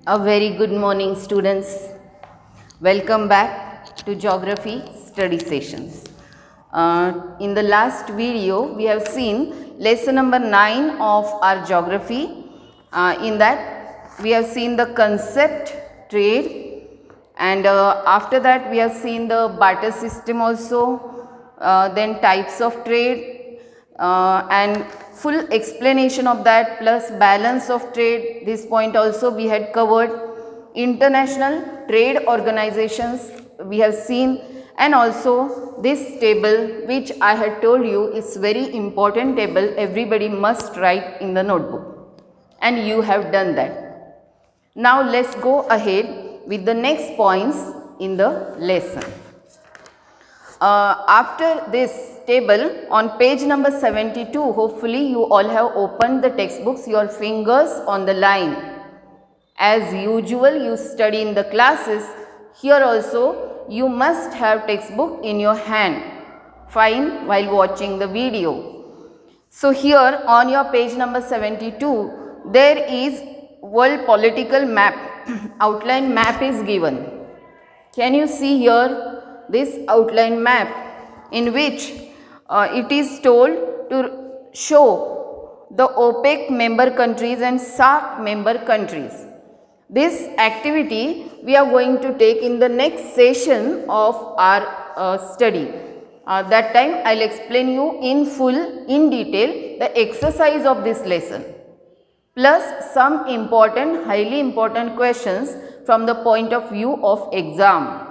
A very good morning, students. Welcome back to Geography study sessions. In the last video, we have seen lesson number 9 of our geography. In that, we have seen the concept trade, and after that, we have seen the barter system also, then types of trade, and full explanation of that plus balance of trade. This point also we had covered. International trade organizations we have seen, and also this table which I had told you is very important table, everybody must write in the notebook, and you have done that. Now let's go ahead with the next points in the lesson. After this table on page number 72, hopefully you all have opened the textbooks, your fingers on the line. As usual, you study in the classes. Here also you must have textbook in your hand, fine, while watching the video. So here on your page number 72, there is world political map, outline map is given. Can you see here this outline map in which it is told to show the OPEC member countries and SAARC member countries. This activity we are going to take in the next session of our study. That time I will explain you in full, in detail, the exercise of this lesson, plus some important, highly important questions from the point of view of exam.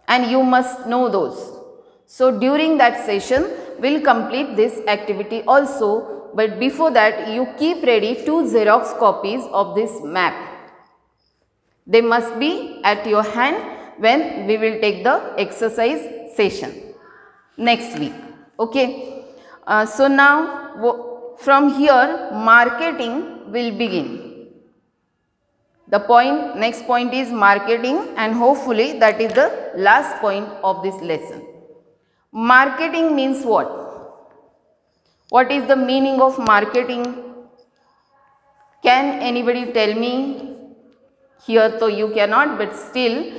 And you must know those. So during that session, we will complete this activity also, but before that you keep ready 2 Xerox copies of this map. They must be at your hand when we will take the exercise session next week. Okay. So now from here marketing will begin. The next point is marketing, and hopefully that is the last point of this lesson. Marketing means what? What is the meaning of marketing? Can anybody tell me? Here though you cannot, but still,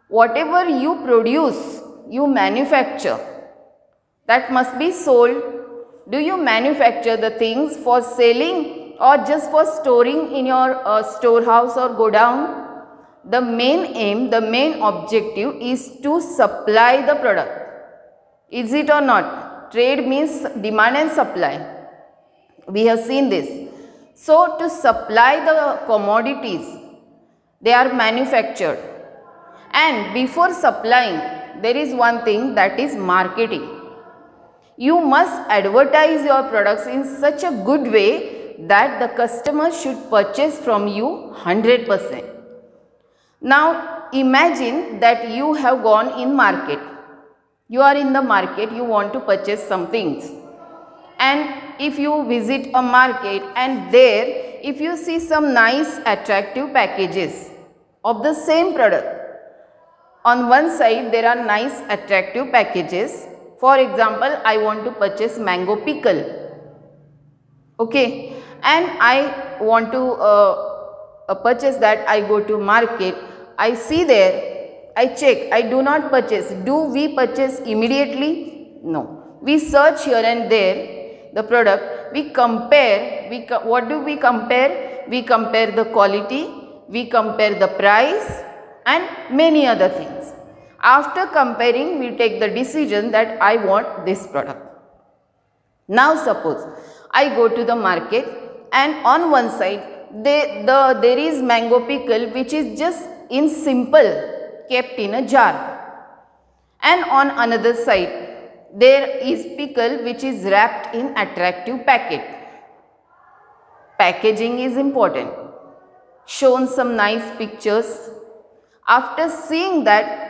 whatever you produce, you manufacture, that must be sold. Do you manufacture the things for selling or just for storing in your storehouse or godown? The main aim, the main objective is to supply the product. Is it or not? Trade means demand and supply. We have seen this. So to supply the commodities, they are manufactured. And before supplying, there is one thing, that is marketing. You must advertise your products in such a good way that the customer should purchase from you 100%. Now imagine that you have gone in market. You are in the market, you want to purchase some things. And if you visit a market and there, if you see some nice attractive packages of the same product, on one side there are nice attractive packages. For example, I want to purchase mango pickle. Okay. And I want to purchase that. I go to market, I see there, I check, I do not purchase. Do we purchase immediately? No. We search here and there the product, we compare, what do we compare? We compare the quality, we compare the price and many other things. After comparing, we take the decision that I want this product. Now suppose I go to the market, and on one side there is mango pickle which is just in simple kept in a jar, and on another side there is pickle which is wrapped in attractive packet. Packaging is important, shown some nice pictures. After seeing that,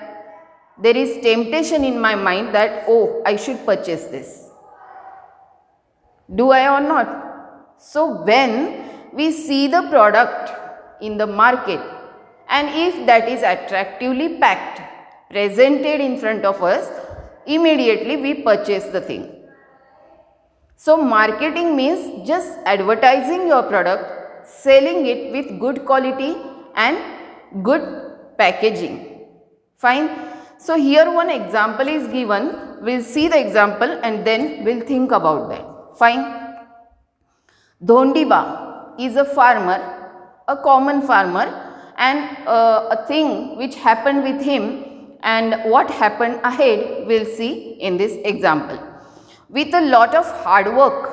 there is temptation in my mind that, oh, I should purchase this. Do I or not? So when we see the product in the market, and if that is attractively packed, presented in front of us, immediately we purchase the thing. So marketing means just advertising your product selling it with good quality and good packaging. Fine. So here one example is given. We'll see the example and then we'll think about that. Fine. Dhondiba is a farmer, a common farmer, and a thing which happened with him and what happened ahead we'll see in this example. With a lot of hard work,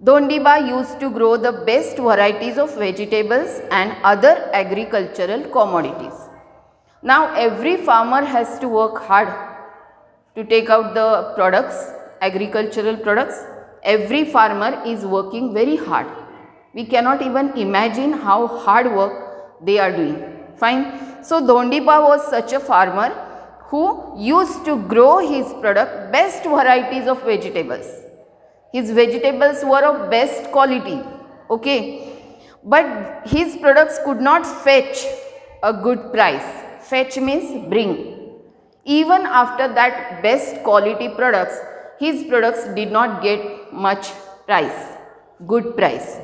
Dhondiba used to grow the best varieties of vegetables and other agricultural commodities. Now every farmer has to work hard to take out the products, agricultural products. Every farmer is working very hard. We cannot even imagine how hard work they are doing. Fine. So Dhondiba was such a farmer who used to grow his product, best varieties of vegetables. His vegetables were of best quality. Okay. But his products could not fetch a good price. Fetch means bring. Even after that best quality products, his products did not get much price, good price.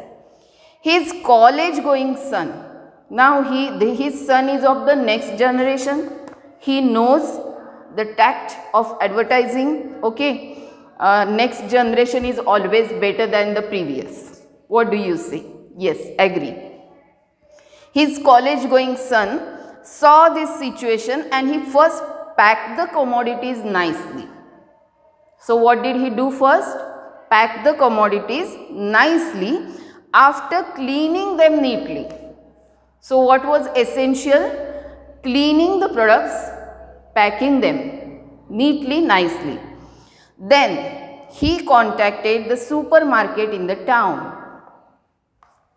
His college going son, now his son is of the next generation. He knows the tact of advertising. Okay, next generation is always better than the previous. What do you say? Yes, agree. His college going son saw this situation and he first packed the commodities nicely. So what did he do first? Pack the commodities nicely after cleaning them neatly. So what was essential? Cleaning the products, packing them neatly, nicely. Then he contacted the supermarket in the town.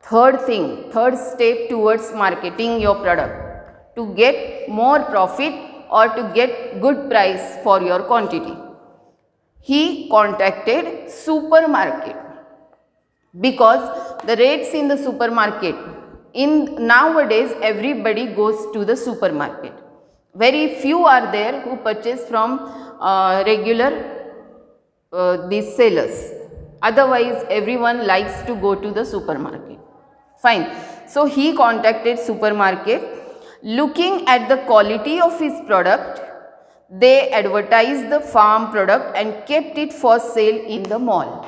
Third thing, third step towards marketing your product, to get more profit or to get good price for your quantity. He contacted supermarket because the rates in the supermarket, nowadays everybody goes to the supermarket. Very few are there who purchase from regular these sellers. Otherwise everyone likes to go to the supermarket. Fine. So he contacted supermarket. Looking at the quality of his product, they advertised the farm product and kept it for sale in the mall.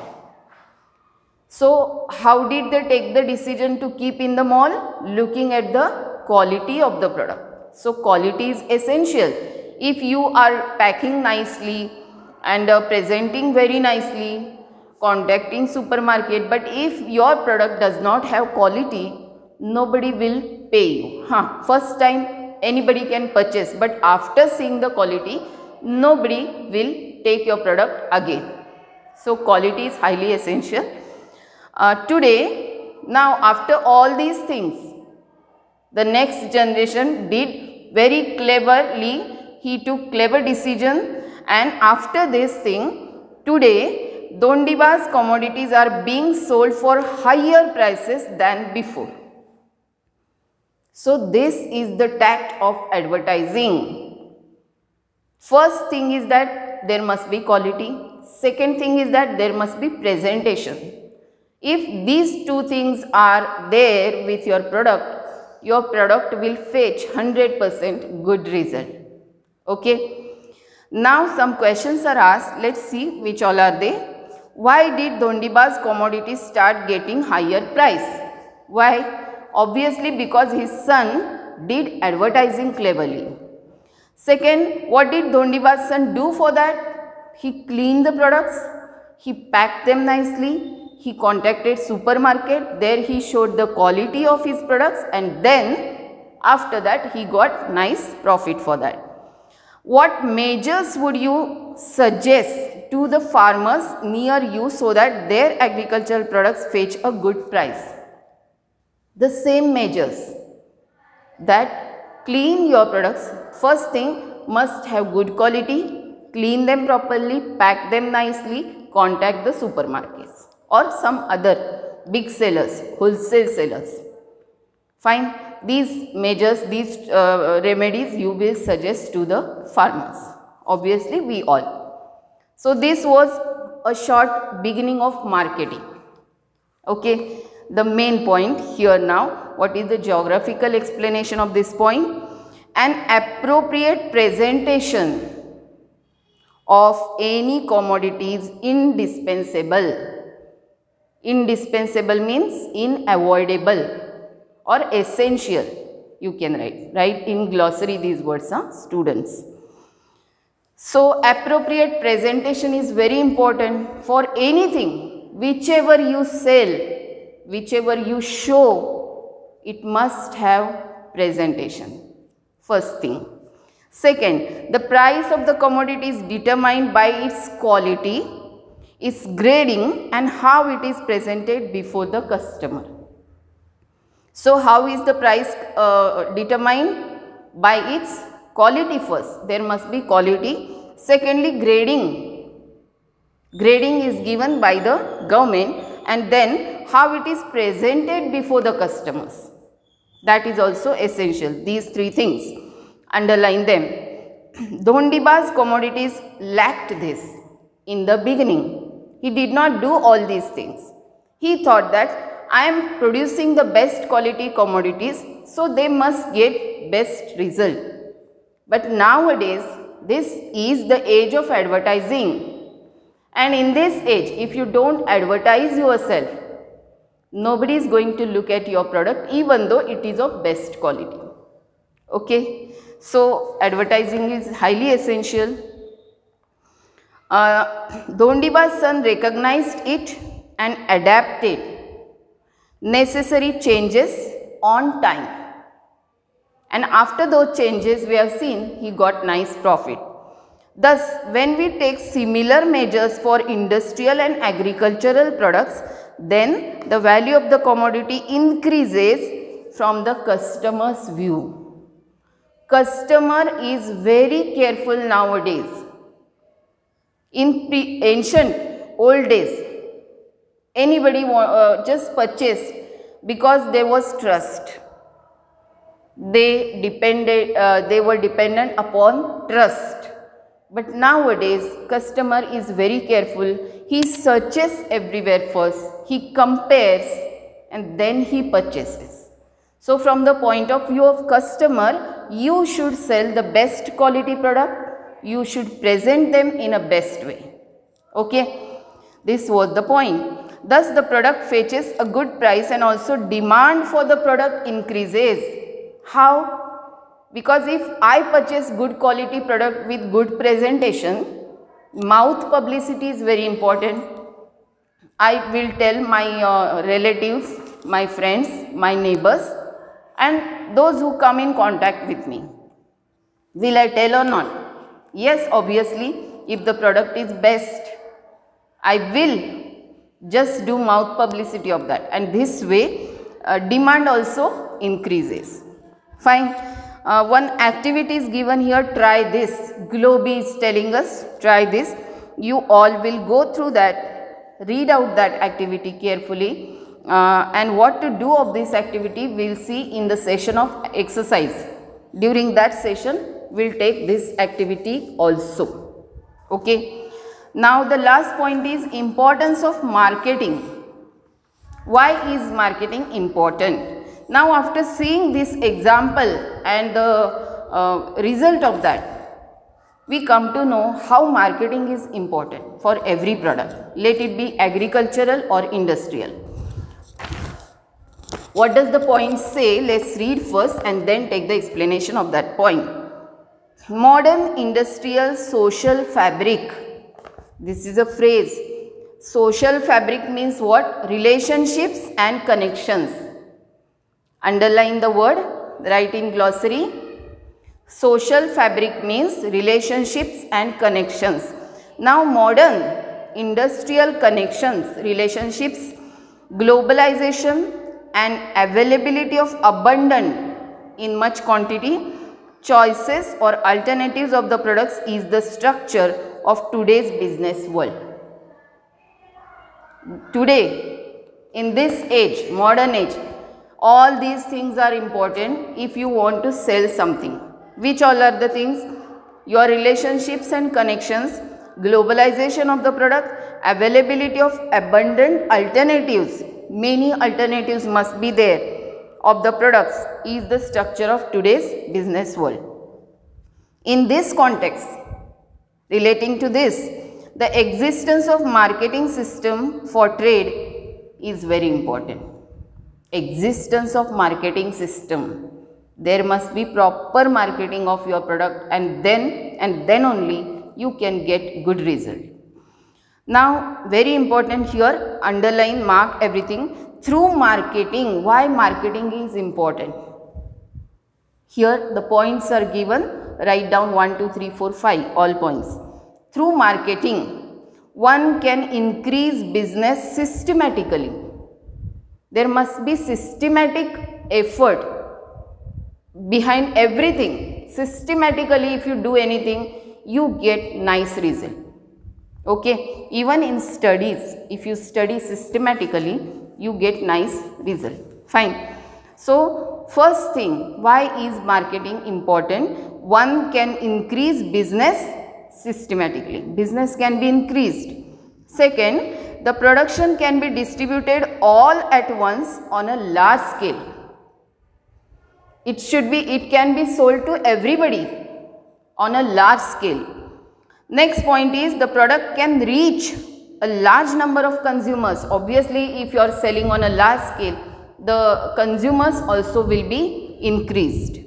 So how did they take the decision to keep in the mall? Looking at the quality of the product. So quality is essential. If you are packing nicely and presenting very nicely, contacting supermarket, but if your product does not have quality, nobody will pay you. First time anybody can purchase, but after seeing the quality, nobody will take your product again. So quality is highly essential. Today, now after all these things, the next generation did very cleverly, he took clever decision, and after this thing, today Dhondiba's commodities are being sold for higher prices than before. So this is the tact of advertising. First thing is that there must be quality. Second thing is that there must be presentation. If these two things are there with your product will fetch 100% good result. Okay. Now some questions are asked. Let's see which all are they. Why did Dhondiba's commodities start getting higher price? Why? Obviously because his son did advertising cleverly. Second, what did Dhondiba's son do for that? He cleaned the products, he packed them nicely, he contacted supermarket, there he showed the quality of his products, and then after that he got nice profit for that. What measures would you suggest to the farmers near you so that their agricultural products fetch a good price? The same measures, that clean your products. First thing, must have good quality, clean them properly, pack them nicely, contact the supermarkets or some other big sellers, wholesale sellers. Fine. These measures, these remedies you will suggest to the farmers. Obviously we all. So this was a short beginning of marketing. Okay. the main point here now. What is the geographical explanation of this point? An appropriate presentation of any commodity is indispensable. Indispensable means unavoidable or essential. You can write in glossary these words, students. So appropriate presentation is very important for anything. Whichever you sell, whichever you show, it must have presentation. First thing. Second, the price of the commodity is determined by its quality, its grading, and how it is presented before the customer. So how is the price determined? By its quality first. There must be quality. Secondly, grading. Grading is given by the government, and then how it is presented before the customers. That is also essential. These three things, underline them. Dhondiba's commodities lacked this in the beginning. He did not do all these things. He thought that I am producing the best quality commodities, so they must get best result. But nowadays, this is the age of advertising. And in this age, if you don't advertise yourself, nobody is going to look at your product even though it is of best quality. Okay. So advertising is highly essential. Dhondiba's son recognized it and adapted necessary changes on time. And after those changes, we have seen he got nice profit. Thus, when we take similar measures for industrial and agricultural products, then the value of the commodity increases from the customer's view. Customer is very careful nowadays. In ancient old days, anybody just purchased because there was trust. They were dependent upon trust. But nowadays, customer is very careful. He searches everywhere first. He compares and then he purchases. So from the point of view of customer, you should sell the best quality product. You should present them in a best way. Okay. This was the point. Thus the product fetches a good price and also demand for the product increases. How? Because if I purchase good quality product with good presentation, mouth publicity is very important. I will tell my relatives, my friends, my neighbors and those who come in contact with me. Will I tell or not? Yes, obviously, if the product is best, I will just do mouth publicity of that, and this way demand also increases. Fine. One activity is given here, try this. Globe is telling us, try this. You all will go through that, read out that activity carefully, and what to do of this activity we will see in the session of exercise. During that session, we will take this activity also. Okay. Now the last point is importance of marketing. Why is marketing important? Now after seeing this example and the result of that, we come to know how marketing is important for every product, let it be agricultural or industrial. What does the point say? Let's read first and then take the explanation of that point. Modern industrial social fabric. This is a phrase. Social fabric means what? Relationships and connections. Underline the word, write in glossary. Social fabric means relationships and connections. Now modern industrial connections, relationships, globalization and availability of abundant in much quantity, choices or alternatives of the products is the structure of today's business world. Today, in this age, modern age, all these things are important if you want to sell something. Which all are the things? Your relationships and connections, globalization of the product, availability of abundant alternatives. many alternatives must be there of the products is the structure of today's business world. In this context, relating to this, the existence of marketing system for trade is very important. Existence of marketing system. There must be proper marketing of your product, and then only you can get good result. Now, very important here, underline, mark everything. Through marketing, why marketing is important? Here the points are given, write down 1, 2, 3, 4, 5, all points. Through marketing, one can increase business systematically. There must be systematic effort behind everything. Systematically, if you do anything, you get nice result. Okay, even in studies, if you study systematically, you get nice result. Fine. So, first thing, why is marketing important? One can increase business systematically. Business can be increased. Second, the production can be distributed all at once on a large scale. It can be sold to everybody on a large scale. Next point is the product can reach a large number of consumers. Obviously, if you are selling on a large scale, the consumers also will be increased.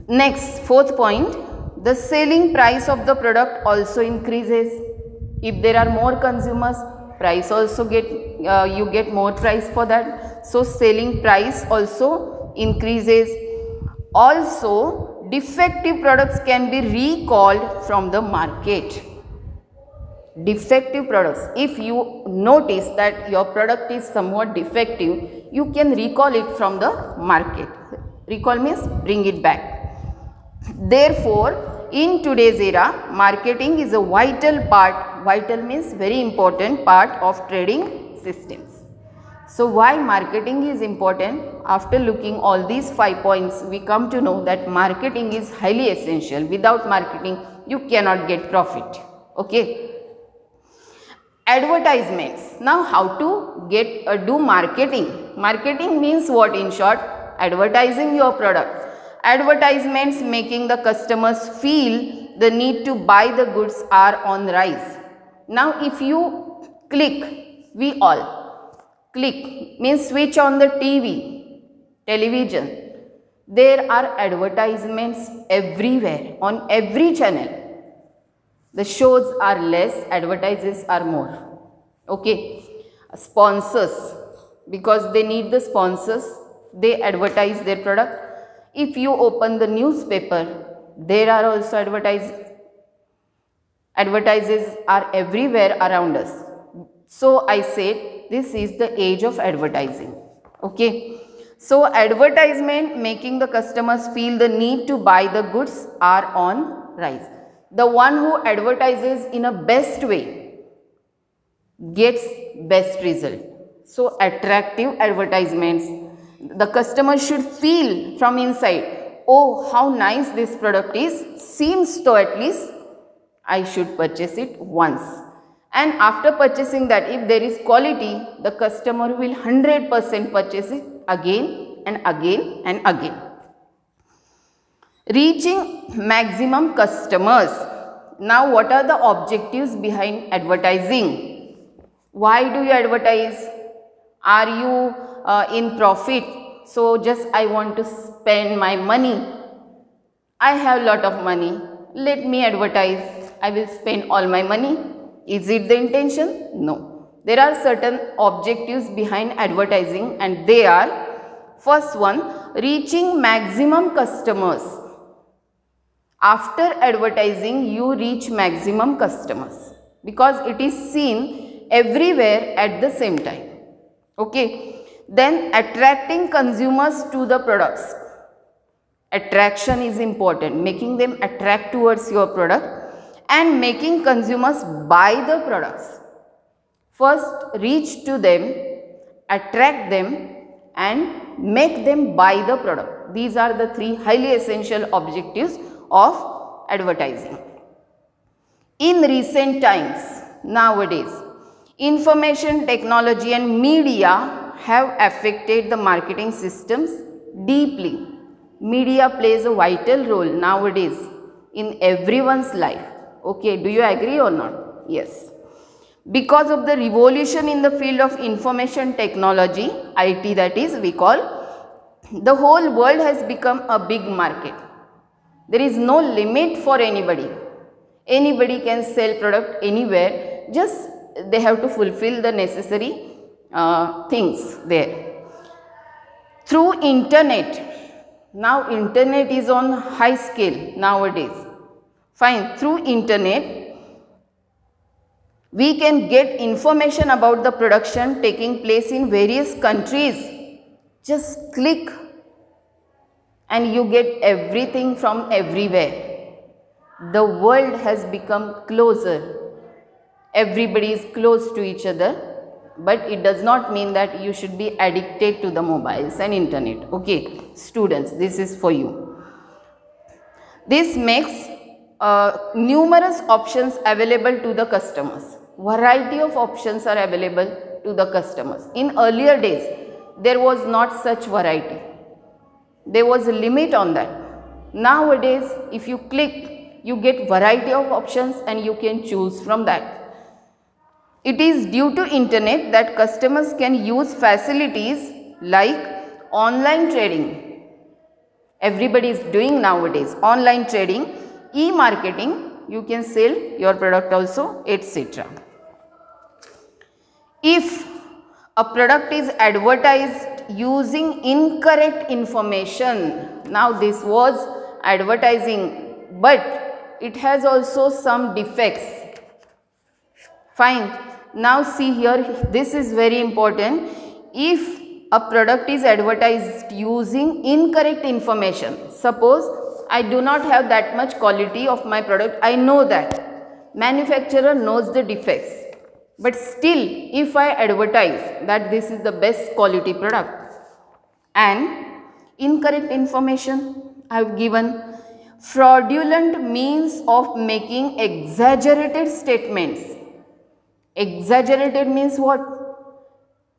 Next, fourth point, the selling price of the product also increases. If there are more consumers, price also you get more price for that. So, selling price also increases. Also, defective products can be recalled from the market. Defective products, if you notice that your product is somewhat defective, you can recall it from the market. Recall means bring it back. Therefore, in today's era, marketing is a vital part, vital means very important part of trading systems. So, why marketing is important? After looking all these 5 points, we come to know that marketing is highly essential. Without marketing, you cannot get profit. Okay. Advertisements. Now, how to do marketing? Marketing means what in short? Advertising your product. Advertisements making the customers feel the need to buy the goods are on rise. Now, if you click, we all click means switch on the television. There are advertisements everywhere on every channel. The shows are less, advertises are more. Okay. Sponsors, because they need the sponsors, they advertise their product. If you open the newspaper, there are also advertises are everywhere around us. So, I said this is the age of advertising. Okay. So, advertisement making the customers feel the need to buy the goods are on rise. The one who advertises in a best way gets best result. So, attractive advertisements. The customer should feel from inside, oh, how nice this product is, seems so at least I should purchase it once. And after purchasing that, if there is quality, the customer will 100% purchase it again and again and again. Reaching maximum customers. Now, what are the objectives behind advertising? Why do you advertise? Are you in profit? So, just I want to spend my money. I have lot of money. Let me advertise. I will spend all my money. Is it the intention? No. There are certain objectives behind advertising, and they are, first one, reaching maximum customers. After advertising, you reach maximum customers because it is seen everywhere at the same time. Okay. Then attracting consumers to the products. Attraction is important, making them attract towards your product and making consumers buy the products. First, reach to them, attract them and make them buy the product. These are the three highly essential objectives of advertising. In recent times, nowadays, Information technology and media have affected the marketing systems deeply. Media plays a vital role nowadays in everyone's life. Okay, do you agree or not? Yes. Because of the revolution in the field of information technology, IT that is we call, the whole world has become a big market. There is no limit for anybody. Anybody can sell product anywhere, just they have to fulfill the necessary things there. Through internet, now internet is on high scale nowadays. Fine, through internet, we can get information about the production taking place in various countries. Just click and you get everything from everywhere. The world has become closer. Everybody is close to each other, but it does not mean that you should be addicted to the mobiles and internet. Okay, students, this is for you. This makes numerous options available to the customers. Variety of options are available to the customers. In earlier days, there was not such variety. There was a limit on that. Nowadays, if you click, you get variety of options and you can choose from that. It is due to internet that customers can use facilities like online trading. Everybody is doing nowadays online trading, e-marketing, you can sell your product also, etc. If a product is advertised using incorrect information, now this was advertising, but it has also some defects. Fine. Now see here, this is very important. If a product is advertised using incorrect information, suppose I do not have that much quality of my product, I know that. Manufacturer knows the defects. But still, if I advertise that this is the best quality product and incorrect information I have given, fraudulent means of making exaggerated statements. Exaggerated means what?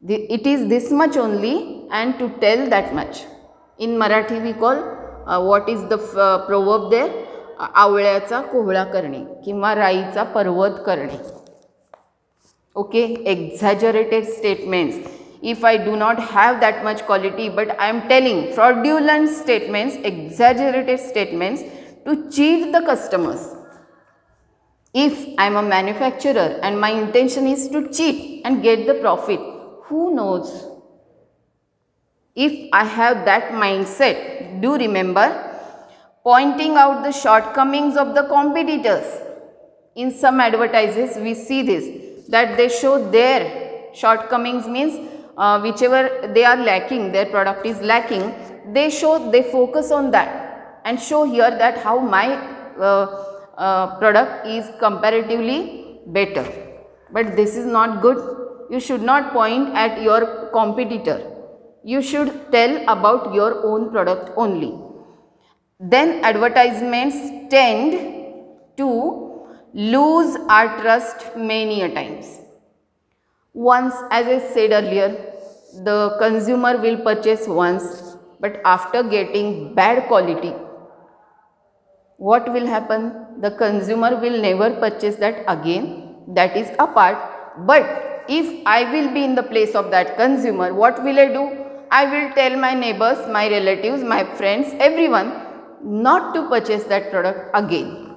It is this much only and to tell that much. In Marathi we call, what is the proverb there? आवळ्याचा कोहळा करणे किंवा राईचा पर्वत करणे. Okay, exaggerated statements. If I do not have that much quality, but I am telling fraudulent statements, exaggerated statements to cheat the customers. If I am a manufacturer and my intention is to cheat and get the profit, who knows? If I have that mindset, do remember pointing out the shortcomings of the competitors. In some advertises we see this, that they show their shortcomings, means whichever they are lacking, their product is lacking, they focus on that and show here that how my product is comparatively better. But this is not good. You should not point at your competitor. You should tell about your own product only. Then advertisements tend to lose our trust many a times. Once, as I said earlier, the consumer will purchase once, but after getting bad quality, what will happen? The consumer will never purchase that again. That is a part. But if I will be in the place of that consumer, what will I do? I will tell my neighbors, my relatives, my friends, everyone not to purchase that product again.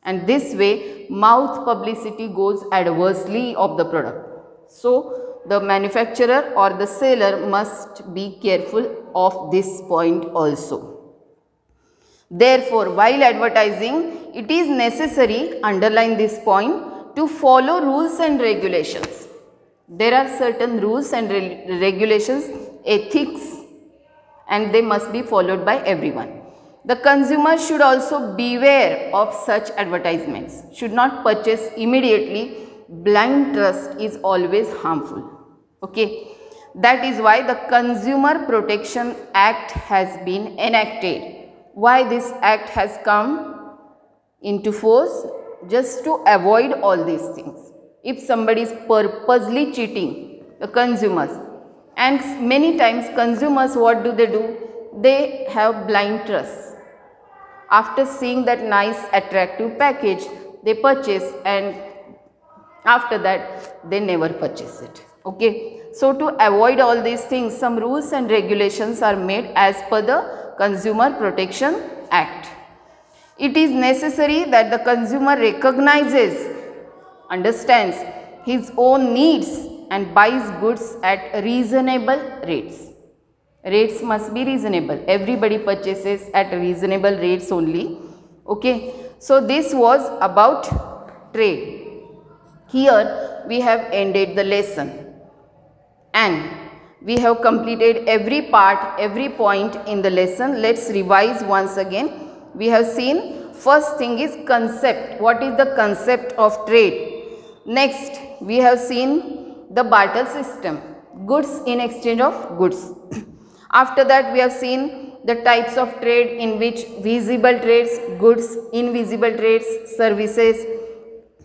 And this way, mouth publicity goes adversely of the product. So, the manufacturer or the seller must be careful of this point also. Therefore, while advertising, it is necessary, underline this point, to follow rules and regulations. There are certain rules and regulations, ethics, and they must be followed by everyone. The consumer should also beware of such advertisements, should not purchase immediately. Blind trust is always harmful. Okay, that is why the Consumer Protection Act has been enacted. Why this act has come into force? Just to avoid all these things. if somebody is purposely cheating the consumers, and many times consumers, what do? They have blind trust. After seeing that nice attractive package, they purchase, and after that they never purchase it. Okay. So to avoid all these things, some rules and regulations are made as per the Consumer Protection Act. It is necessary that the consumer recognizes, understands his own needs and buys goods at reasonable rates. Rates must be reasonable. Everybody purchases at reasonable rates only. Okay. So this was about trade. Here we have ended the lesson. And we have completed every part, every point in the lesson. Let's revise once again. We have seen first thing is concept. What is the concept of trade? Next, we have seen the barter system, goods in exchange of goods. After that, we have seen the types of trade, in which visible trades, goods, invisible trades, services.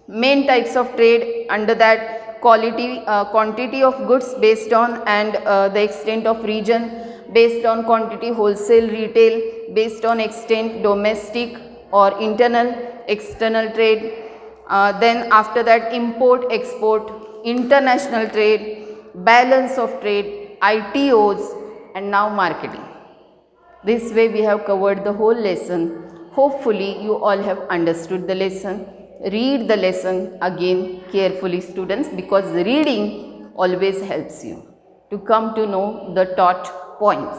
Main types of trade, under that quantity of goods based on and the extent of region, based on quantity wholesale retail, based on extent domestic or internal external trade. Then after that, import export, international trade, balance of trade, ITOs, and now marketing. This way we have covered the whole lesson. Hopefully you all have understood the lesson. Read the lesson again carefully, students, because reading always helps you to come to know the taught points.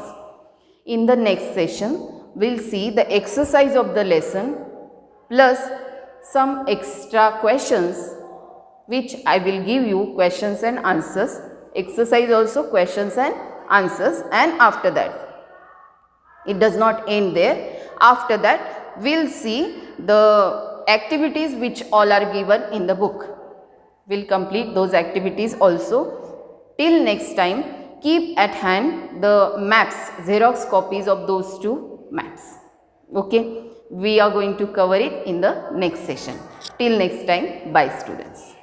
In the next session, we will see the exercise of the lesson plus some extra questions, which I will give you questions and answers. Exercise also questions and answers, and after that, it does not end there. After that, we will see the activities which all are given in the book. We'll complete those activities also. Till next time, keep at hand the maps, Xerox copies of those two maps. Okay, we are going to cover it in the next session. Till next time, bye students.